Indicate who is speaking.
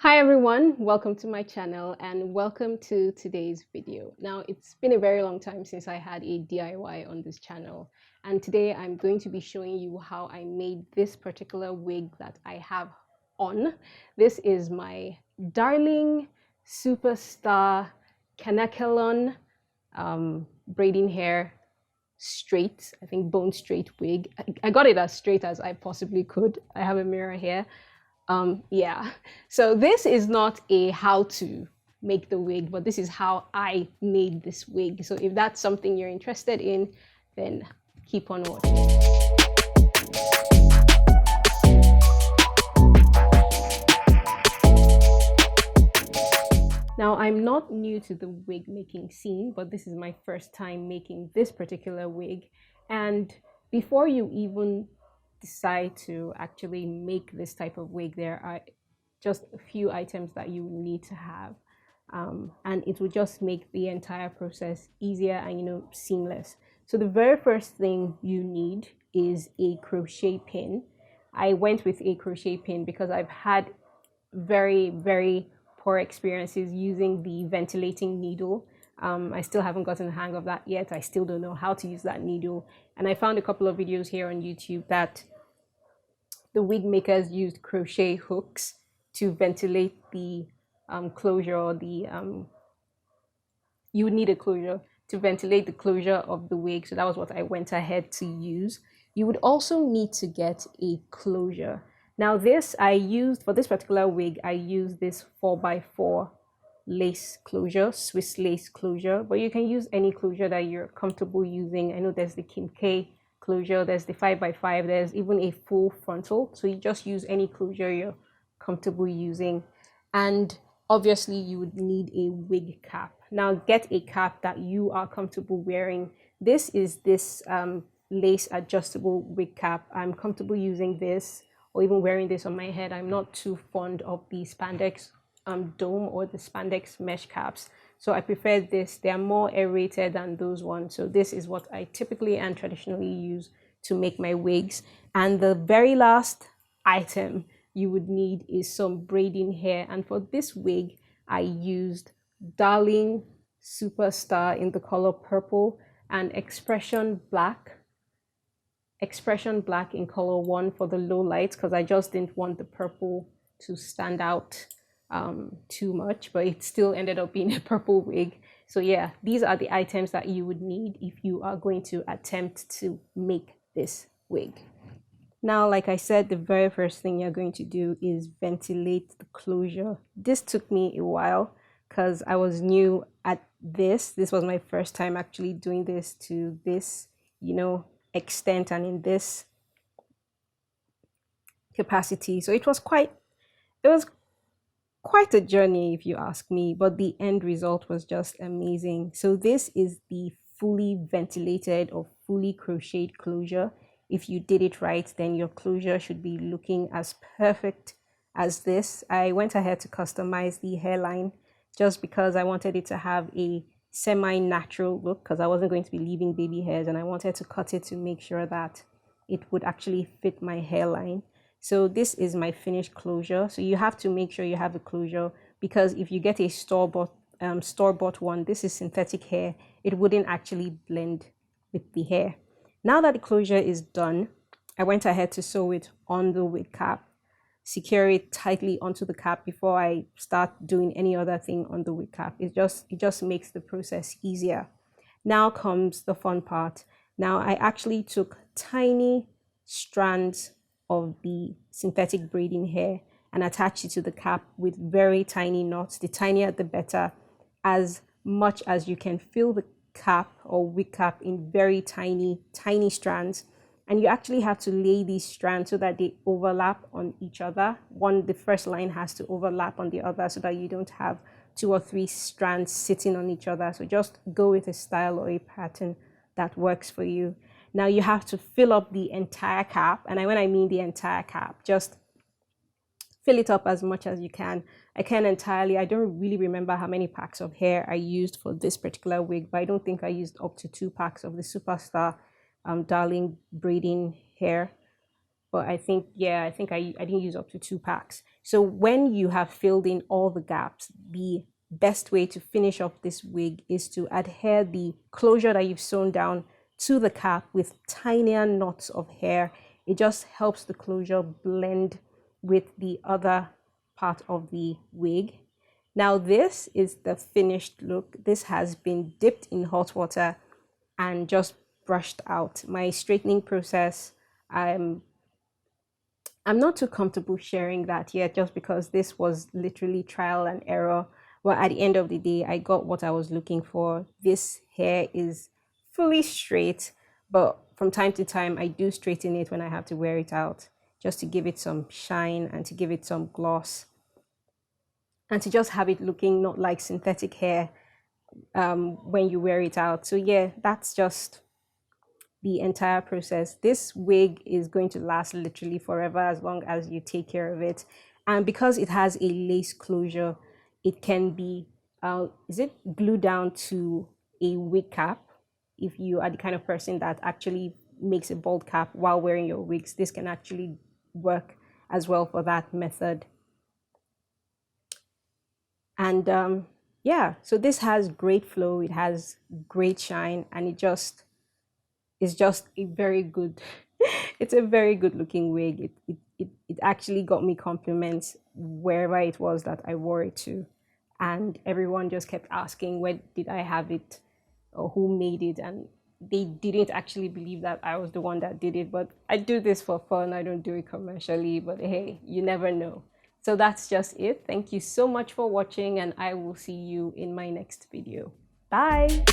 Speaker 1: Hi everyone, welcome to my channel and welcome to today's video. Now it's been a very long time since I had a DIY on this channel, and today I'm going to be showing you how I made this particular wig that I have on. This is my darling superstar Kanekalon braiding hair straight, I think bone straight wig. I got it as straight as I possibly could. I have a mirror here. Yeah, so this is not a how to make the wig, but this is how I made this wig. So if that's something you're interested in, then keep on watching. Now, I'm not new to the wig making scene, but this is my first time making this particular wig. And before you even decide to actually make this type of wig, there are just a few items that you need to have. And it will just make the entire process easier and seamless. So the very first thing you need is a crochet pin. I went with a crochet pin because I've had very poor experiences using the ventilating needle. I still haven't gotten the hang of that yet. I still don't know how to use that needle. And I found a couple of videos here on YouTube that the wig makers used crochet hooks to ventilate the closure, or the you would need a closure to ventilate the closure of the wig. So that was what I went ahead to use. You would also need to get a closure. Now this I used for this particular wig, I used this 4x4 lace closure, Swiss lace closure, but you can use any closure that you're comfortable using. I know there's the Kim K closure, there's the 5x5, there's even a full frontal. So you just use any closure you're comfortable using. And obviously you would need a wig cap. Now get a cap that you are comfortable wearing. This is this lace adjustable wig cap. I'm comfortable using this or even wearing this on my head. I'm not too fond of the spandex dome or the spandex mesh caps, so I prefer this. They are more aerated than those ones, so this is what I typically and traditionally use to make my wigs. And the very last item you would need is some braiding hair, and for this wig I used Darling Superstar in the color purple and Xpression black in color 1 for the low lights, because I just didn't want the purple to stand out too much, but it still ended up being a purple wig. So yeah, these are the items that you would need if you are going to attempt to make this wig. Now, like I said, the very first thing you're going to do is ventilate the closure. This took me a while because I was new at this. This was my first time actually doing this to this, extent and in this capacity. So it was quite a journey if you ask me, but the end result was just amazing. So this is the fully ventilated or fully crocheted closure. If you did it right, then your closure should be looking as perfect as this. I went ahead to customize the hairline just because I wanted it to have a semi-natural look, because I wasn't going to be leaving baby hairs and I wanted to cut it to make sure that it would actually fit my hairline. So this is my finished closure. So you have to make sure you have a closure, because if you get a store-bought one, this is synthetic hair, it wouldn't actually blend with the hair. Now that the closure is done, I went ahead to sew it on the wig cap, secure it tightly onto the cap before I start doing any other thing on the wig cap. It just makes the process easier. Now comes the fun part. Now I actually took tiny strands of the synthetic braiding hair and attached it to the cap with very tiny knots. The tinier the better, as much as you can fill the cap or wig cap in very tiny strands. And you actually have to lay these strands so that they overlap on each other. The first line has to overlap on the other so that you don't have 2 or 3 strands sitting on each other. So just go with a style or a pattern that works for you. Now you have to fill up the entire cap. And when I mean the entire cap, just fill it up as much as you can. I don't really remember how many packs of hair I used for this particular wig, but I don't think I used up to 2 packs of the Superstar Darling braiding hair. but I think, yeah, I didn't use up to 2 packs. So when you have filled in all the gaps, the best way to finish off this wig is to adhere the closure that you've sewn down to the cap with tinier knots of hair. It just helps the closure blend with the other part of the wig. Now this is the finished look. This has been dipped in hot water and just brushed out. My straightening process, I'm not too comfortable sharing that yet, just because this was literally trial and error. But at the end of the day, I got what I was looking for. This hair is fully straight, but from time to time, I do straighten it when I have to wear it out, just to give it some shine and to give it some gloss, and to just have it looking not like synthetic hair when you wear it out. So yeah, that's just the entire process. This wig is going to last literally forever as long as you take care of it. And because it has a lace closure, it can be glued down to a wig cap. If you are the kind of person that actually makes a bald cap while wearing your wigs, this can actually work as well for that method. And yeah, so this has great flow, it has great shine, and it's just a very good it's a very good looking wig. It actually got me compliments wherever it was that I wore it to, and everyone just kept asking where did I have it or who made it, and they didn't actually believe that I was the one that did it. But I do this for fun, I don't do it commercially, but hey, you never know. So that's just it. Thank you so much for watching, and I will see you in my next video. Bye.